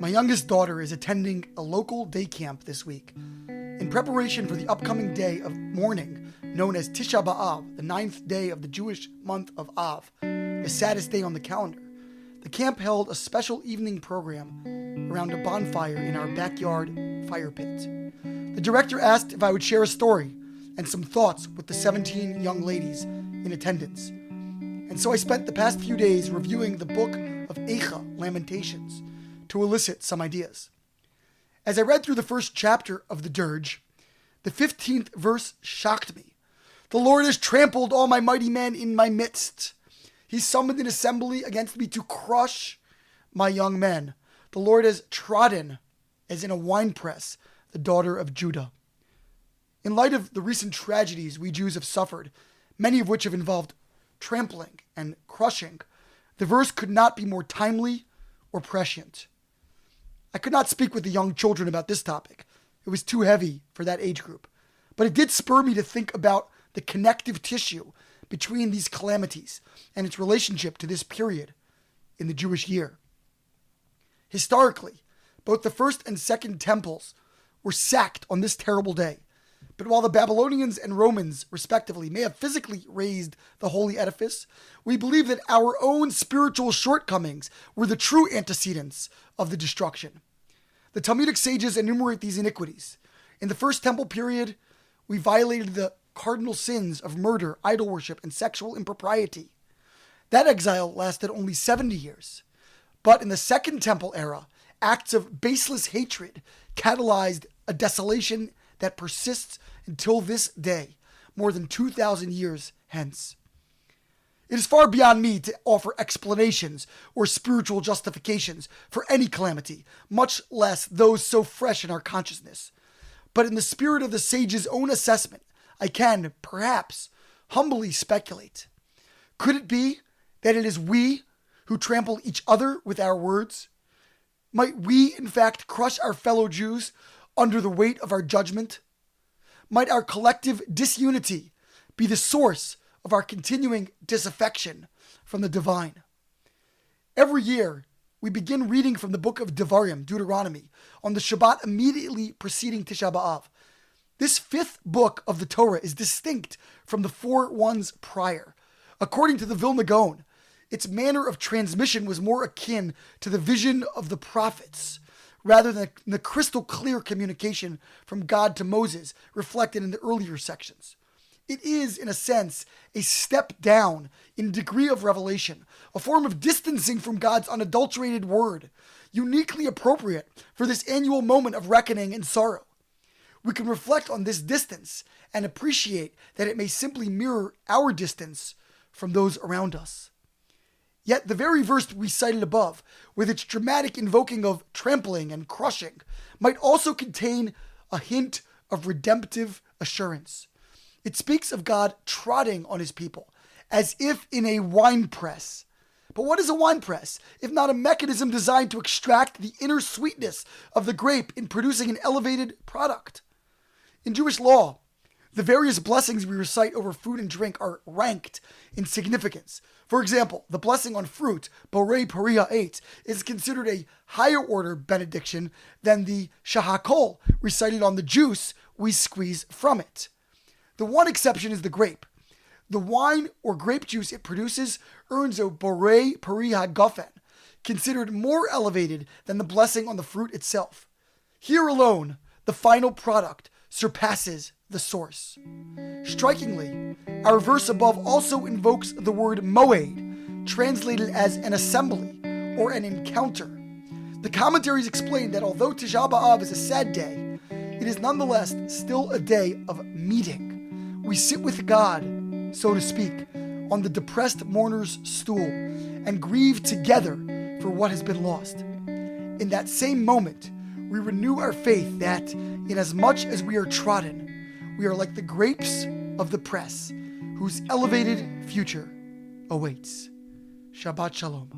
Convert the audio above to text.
My youngest daughter is attending a local day camp this week. In preparation for the upcoming day of mourning, known as Tisha B'Av, the 9th day of the Jewish month of Av, the saddest day on the calendar, the camp held a special evening program around a bonfire in our backyard fire pit. The director asked if I would share a story and some thoughts with the 17 young ladies in attendance. And so I spent the past few days reviewing the book of Eicha, Lamentations, to elicit some ideas. As I read through the first chapter of the dirge, the 15th verse shocked me. The Lord has trampled all my mighty men in my midst. He summoned an assembly against me to crush my young men. The Lord has trodden, as in a winepress, the daughter of Judah. In light of the recent tragedies we Jews have suffered, many of which have involved trampling and crushing, the verse could not be more timely or prescient. I could not speak with the young children about this topic. It was too heavy for that age group. But it did spur me to think about the connective tissue between these calamities and its relationship to this period in the Jewish year. Historically, both the first and second temples were sacked on this terrible day. But while the Babylonians and Romans, respectively, may have physically razed the holy edifice, we believe that our own spiritual shortcomings were the true antecedents of the destruction. The Talmudic sages enumerate these iniquities. In the first temple period, we violated the cardinal sins of murder, idol worship, and sexual impropriety. That exile lasted only 70 years. But in the second temple era, acts of baseless hatred catalyzed a desolation that persists until this day, more than 2,000 years hence. It is far beyond me to offer explanations or spiritual justifications for any calamity, much less those so fresh in our consciousness. But in the spirit of the sage's own assessment, I can, perhaps, humbly speculate. Could it be that it is we who trample each other with our words? Might we, in fact, crush our fellow Jews under the weight of our judgment? Might our collective disunity be the source of our continuing disaffection from the divine? Every year, we begin reading from the book of Devarim, Deuteronomy, on the Shabbat immediately preceding Tisha B'Av. This fifth book of the Torah is distinct from the 4 ones prior. According to the Vilna Gaon, its manner of transmission was more akin to the vision of the prophets, rather than the crystal clear communication from God to Moses reflected in the earlier sections. It is, in a sense, a step down in degree of revelation, a form of distancing from God's unadulterated word, uniquely appropriate for this annual moment of reckoning and sorrow. We can reflect on this distance and appreciate that it may simply mirror our distance from those around us. Yet the very verse we cited above, with its dramatic invoking of trampling and crushing, might also contain a hint of redemptive assurance. It speaks of God trotting on his people, as if in a wine press. But what is a wine press, if not a mechanism designed to extract the inner sweetness of the grape in producing an elevated product? In Jewish law, the various blessings we recite over food and drink are ranked in significance. For example, the blessing on fruit, Borei Pariah 8, is considered a higher order benediction than the Shahakol recited on the juice we squeeze from it. The one exception is the grape. The wine or grape juice it produces earns a Borei Pariah Gofen, considered more elevated than the blessing on the fruit itself. Here alone, the final product surpasses the source. Strikingly, our verse above also invokes the word moed, translated as an assembly or an encounter. The commentaries explain that although Tisha B'Av is a sad day, it is nonetheless still a day of meeting. We sit with God, so to speak, on the depressed mourner's stool and grieve together for what has been lost. In that same moment, we renew our faith that, inasmuch as we are trodden, we are like the grapes of the press, whose elevated future awaits. Shabbat Shalom.